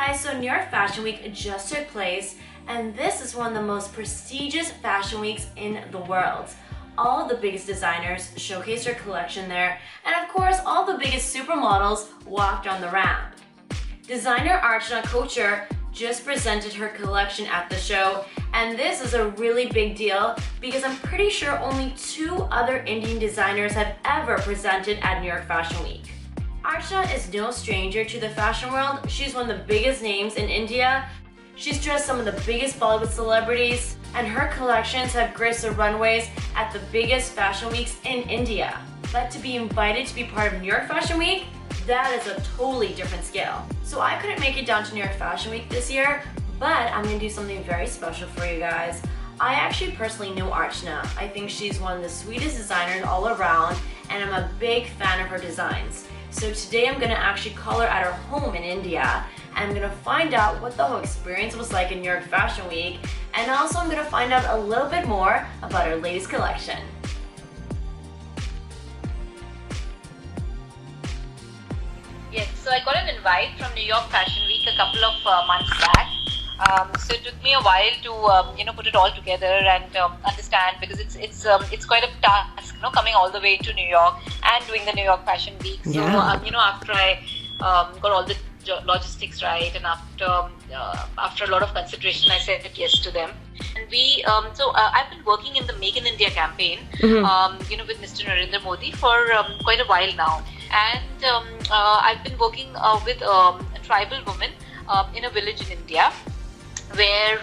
guys, so New York Fashion Week just took place, and this is one of the most prestigious fashion weeks in the world. All the biggest designers showcased their collection there, and of course all the biggest supermodels walked on the ramp. Designer Archana Kochhar just presented her collection at the show, and this is a really big deal because I'm pretty sure only 2 other Indian designers have ever presented at New York Fashion Week. Archana is no stranger to the fashion world. She's one of the biggest names in India. She's dressed some of the biggest Bollywood celebrities, and her collections have graced the runways at the biggest fashion weeks in India. But to be invited to be part of New York Fashion Week, that is a totally different scale. So I couldn't make it down to New York Fashion Week this year, but I'm gonna do something very special for you guys. I actually personally know Archana. I think she's one of the sweetest designers all around, and I'm a big fan of her designs. So today I'm gonna actually call her at her home in India, and I'm gonna find out what the whole experience was like in New York Fashion Week, and also I'm gonna find out a little bit more about her latest collection. Yes, so I got an invite from New York Fashion Week a couple of months back. So it took me a while to put it all together and understand, because it's quite a task, coming all the way to New York and doing the New York Fashion Week. So after I got all the logistics right, and after a lot of consideration, I said yes to them. And I've been working in the Make in India campaign, with Mr. Narendra Modi for quite a while now. And I've been working with a tribal woman in a village in India, where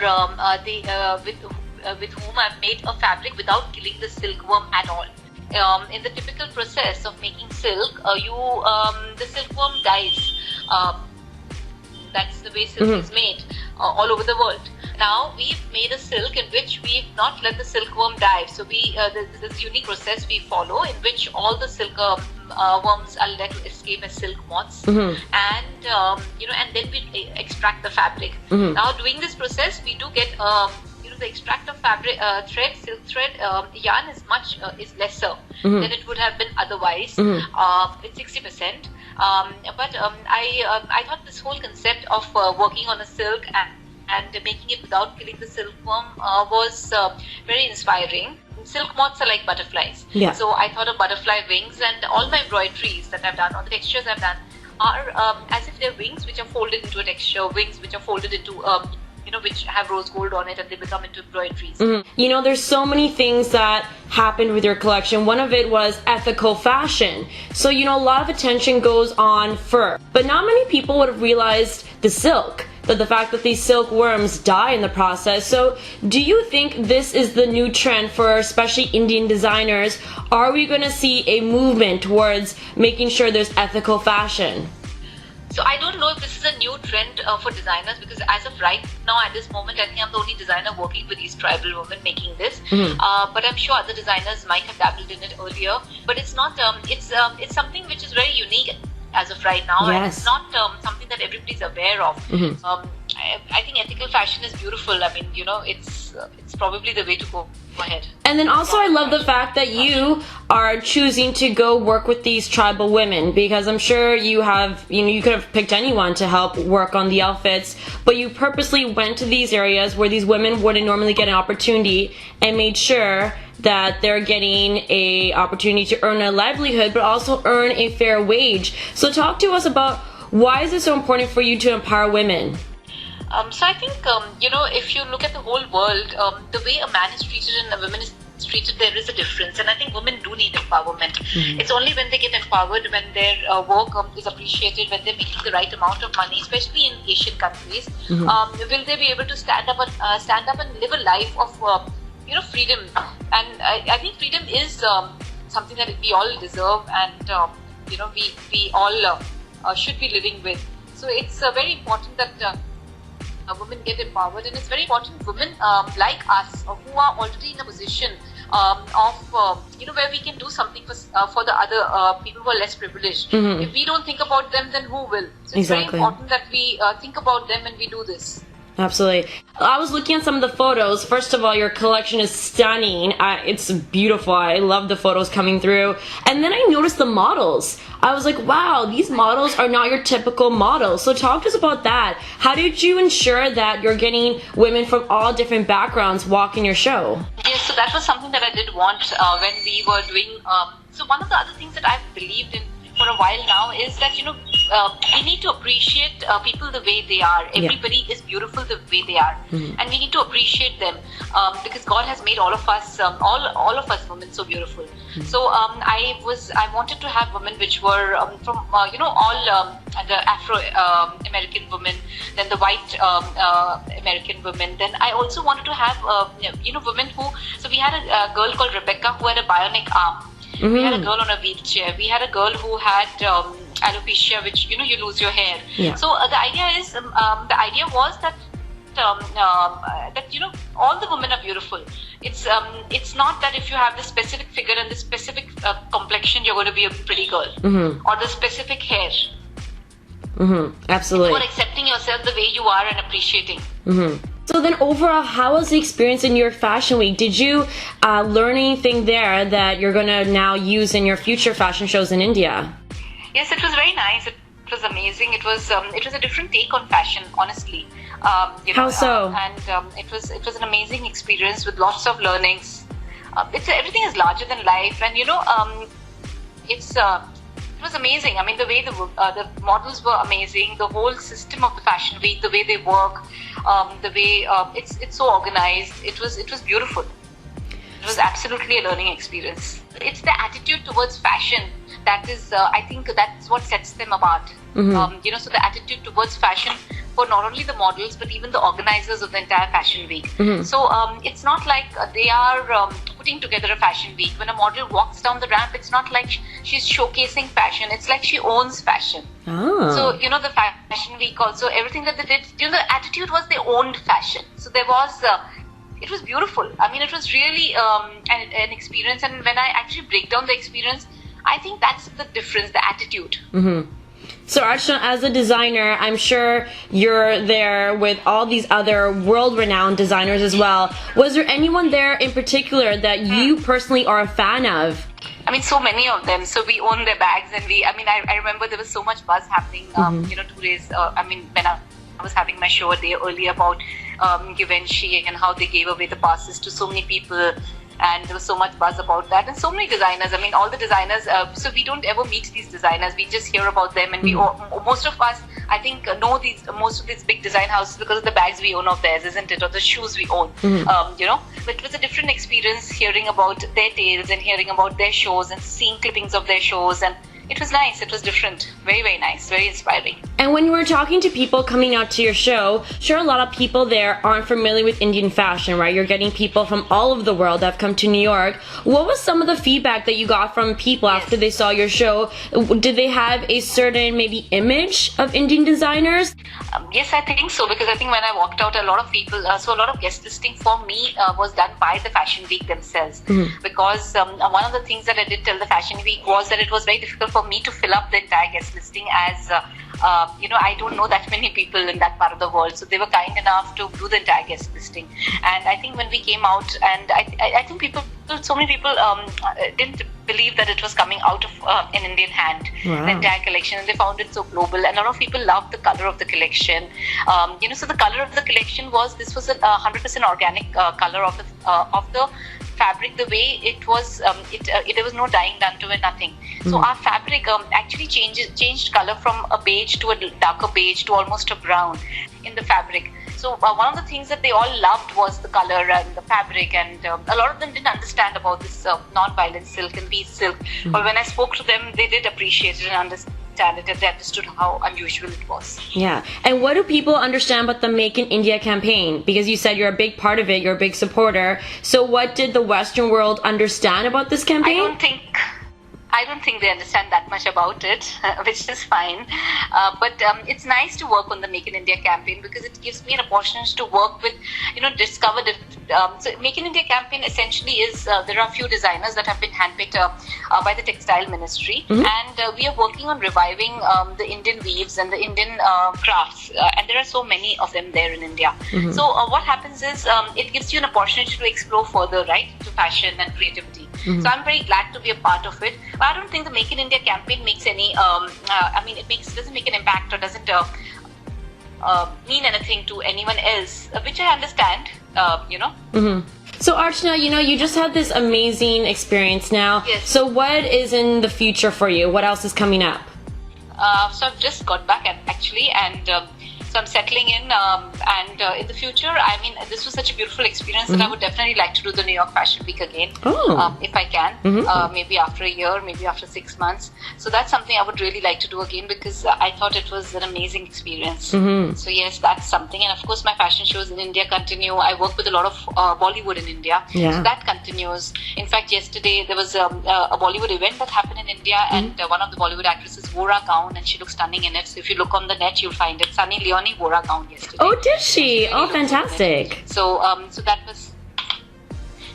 with whom I've made a fabric without killing the silkworm at all. In the typical process of making silk, the silkworm dies. That's the way silk is made all over the world. Now we've made a silk in which we've not let the silkworm die. So there's this unique process we follow in which all the silkworms are let to escape as silk moths, and then we extract the fabric. Now doing this process, we do get the extract of fabric silk thread yarn is lesser than it would have been otherwise. It's 60%. But I thought this whole concept of working on a silk and making it without killing the silkworm was very inspiring. Silk moths are like butterflies. Yeah. So I thought of butterfly wings, and all my embroideries that I've done, all the textures I've done, are as if they're wings which are folded into a texture, wings which are folded into which have rose gold on it, and they become into embroideries. There's so many things that happened with your collection. One of it was ethical fashion. So, a lot of attention goes on fur, but not many people would have realized the silk, that the fact that these silkworms die in the process. So do you think this is the new trend for especially Indian designers? Are we going to see a movement towards making sure there's ethical fashion? So I don't know if this is a new trend for designers, because as of right now, at this moment, I think I'm the only designer working with these tribal women making this. But I'm sure other designers might have dabbled in it earlier. But it's not. It's something which is very unique as of right now, and it's not something that everybody's aware of. I think ethical fashion is beautiful. I mean, it's probably the way to go ahead. And then also I love the fact that you are choosing to go work with these tribal women, because I'm sure you have, you could have picked anyone to help work on the outfits, but you purposely went to these areas where these women wouldn't normally get an opportunity, and made sure that they're getting a opportunity to earn a livelihood, but also earn a fair wage. So talk to us about, why is it so important for you to empower women? So I think, if you look at the whole world, the way a man is treated and a woman is treated, there is a difference. And I think women do need empowerment. It's only when they get empowered, when their work is appreciated, when they're making the right amount of money, especially in Asian countries, will they be able to stand up and live a life of freedom. And I think freedom is something that we all deserve, and we all should be living with. So it's very important that women get empowered, and it's very important women like us, who are already in a position of where we can do something for the other people who are less privileged. If we don't think about them, then who will? So it's very important that we think about them when we do this. Absolutely. I was looking at some of the photos. First of all, your collection is stunning. It's beautiful. I love the photos coming through. And then I noticed the models. I was like, wow, these models are not your typical models. So talk to us about that. How did you ensure that you're getting women from all different backgrounds walk in your show? Yes, so that was something that I did want when we were doing. So one of the other things that I've believed in for a while now is that, we need to appreciate people the way they are. Everybody is beautiful the way they are, and we need to appreciate them because God has made all of us, all of us women, so beautiful. So I wanted to have women which were from all the Afro American women, then the white American women. Then I also wanted to have women who. So we had a girl called Rebecca who had a bionic arm. We had a girl on a wheelchair. We had a girl who had alopecia, which you lose your hair. Yeah. So the idea was that all the women are beautiful. It's not that if you have this specific figure and this specific complexion, you're going to be a pretty girl, or the specific hair. Absolutely. It's about accepting yourself the way you are and appreciating. So then overall, how was the experience in your fashion week? Did you learn anything there that you're going to now use in your future fashion shows in India? Yes, it was very nice. It was amazing. It was a different take on fashion, honestly. How so? It was an amazing experience with lots of learnings. Everything is larger than life, and it was amazing. I mean, the way the models were amazing. The whole system of the fashion week, the way they work, the way it's so organized. It was beautiful. It was absolutely a learning experience. It's the attitude towards fashion that is, I think, that's what sets them apart. So the attitude towards fashion for not only the models but even the organizers of the entire fashion week. So it's not like they are putting together a fashion week. When a model walks down the ramp, it's not like she's showcasing fashion. It's like she owns fashion. So the fashion week also, everything that they did, the attitude was they owned fashion. So there was it was beautiful. I mean, it was really an experience, and when I actually break down the experience, I think that's the difference, the attitude. So Archana, as a designer, I'm sure you're there with all these other world-renowned designers as well. Was there anyone there in particular that you personally are a fan of? I mean, so many of them. So we own their bags, and I remember there was so much buzz happening, 2 days, when I was having my show a day earlier about Givenchy and how they gave away the passes to so many people. And there was so much buzz about that, and so many designers. I mean, all the designers. So we don't ever meet these designers. We just hear about them, and most of us, I think, know most of these big design houses because of the bags we own of theirs, isn't it? Or the shoes we own. But it was a different experience hearing about their tales and hearing about their shows and seeing clippings of their shows, and it was nice. It was different. Very, very nice. Very inspiring. And when you were talking to people coming out to your show, sure, a lot of people there aren't familiar with Indian fashion, right? You're getting people from all over the world that have come to New York. What was some of the feedback that you got from people after they saw your show? Did they have a certain maybe image of Indian designers? Yes, I think so, because I think when I walked out, a lot of people, so a lot of guest listing for me was done by the Fashion Week themselves. Because one of the things that I did tell the Fashion Week was that it was very difficult for me to fill up the entire guest listing as I don't know that many people in that part of the world, so they were kind enough to do the entire guest listing. And I think when we came out, and I think so many people didn't believe that it was coming out of an Indian hand, the entire collection, and they found it so global. And a lot of people loved the color of the collection. So the color of the collection was a 100% organic color of the fabric. The way it was, there was no dyeing done to it, nothing. So our fabric actually changed color from a beige to a darker beige to almost a brown in the fabric. So one of the things that they all loved was the color and the fabric, and a lot of them didn't understand about this non-violent silk and bead silk. But when I spoke to them, they did appreciate it and understand it, and they understood how unusual it was. Yeah. And what do people understand about the Make in India campaign? Because you said you're a big part of it, you're a big supporter. So what did the Western world understand about this campaign? I I don't think they understand that much about it, which is fine. But it's nice to work on the Make in India campaign because it gives me an opportunity to work with, discover different. So Make in India campaign essentially is there are a few designers that have been handpicked by the Textile Ministry, and we are working on reviving the Indian weaves and the Indian crafts, and there are so many of them there in India. So what happens is it gives you an opportunity to explore further, right, to fashion and creativity. So I'm very glad to be a part of it. But I don't think the Make in India campaign makes any. Doesn't make an impact or doesn't mean anything to anyone else, which I understand. So Archana, you just had this amazing experience now. Yes. So what is in the future for you? What else is coming up? So I've just got back actually, and so I'm settling in, and in the future, this was such a beautiful experience that I would definitely like to do the New York Fashion Week again, if I can, maybe after a year, maybe after 6 months. So that's something I would really like to do again because I thought it was an amazing experience. So yes, that's something. And of course, my fashion shows in India continue. I work with a lot of Bollywood in India, so that continues. In fact, yesterday there was a Bollywood event that happened in India, and one of the Bollywood actresses wore a gown, and she looks stunning in it. So if you look on the net, you'll find it. Sunny Leone wore a gown yesterday. Oh, did she? Oh, fantastic. So that was.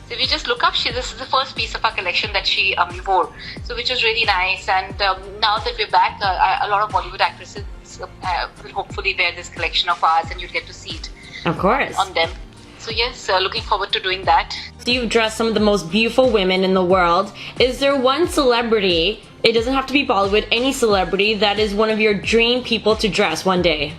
So if you just look up, this is the first piece of our collection that she wore. So which was really nice. And now that we're back, a lot of Bollywood actresses will hopefully wear this collection of ours, and you'll get to see it. Of course. On them. So yes, looking forward to doing that. You've dressed some of the most beautiful women in the world. Is there one celebrity, it doesn't have to be Bollywood, any celebrity that is one of your dream people to dress one day?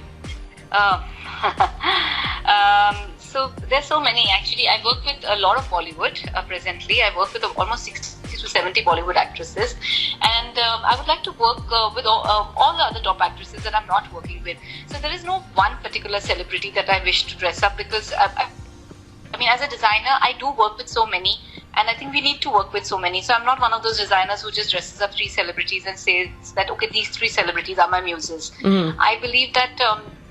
So there's so many actually. I work with a lot of Bollywood presently. I work with almost 60 to 70 Bollywood actresses, and I would like to work with all the other top actresses that I'm not working with. So there is no one particular celebrity that I wish to dress up because as a designer, I do work with so many, and I think we need to work with so many. So I'm not one of those designers who just dresses up 3 celebrities and says that, okay, these 3 celebrities are my muses. I believe that,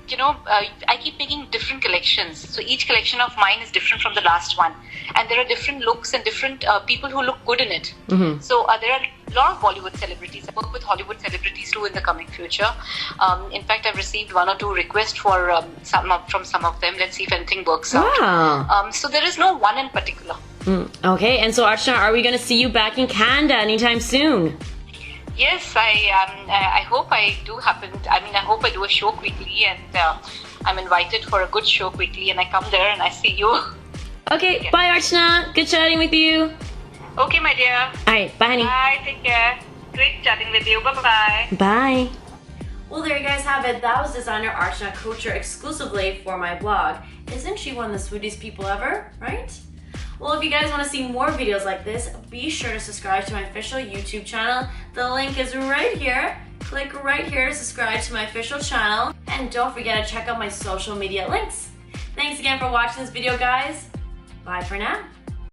I keep making different collections. So each collection of mine is different from the last one. And there are different looks and different people who look good in it. So there are a lot of Bollywood celebrities. I work with Hollywood celebrities too in the coming future. In fact, I've received 1 or 2 requests for from some of them. Let's see if anything works out. So there is no one in particular. Okay, and so Archana, are we going to see you back in Canada anytime soon? Yes, I hope I do happen. I hope I do a show quickly, and I'm invited for a good show quickly, and I come there and I see you. Okay, bye Archana. Good chatting with you. Okay, my dear. Alright, bye honey. Bye, take care. Great chatting with you. Bye-bye. Bye. Well, there you guys have it. That was designer Archana Kochhar exclusively for my blog. Isn't she one of the sweetest people ever, right? Well, if you guys want to see more videos like this, be sure to subscribe to my official YouTube channel. The link is right here. Click right here to subscribe to my official channel. And don't forget to check out my social media links. Thanks again for watching this video, guys. Bye for now.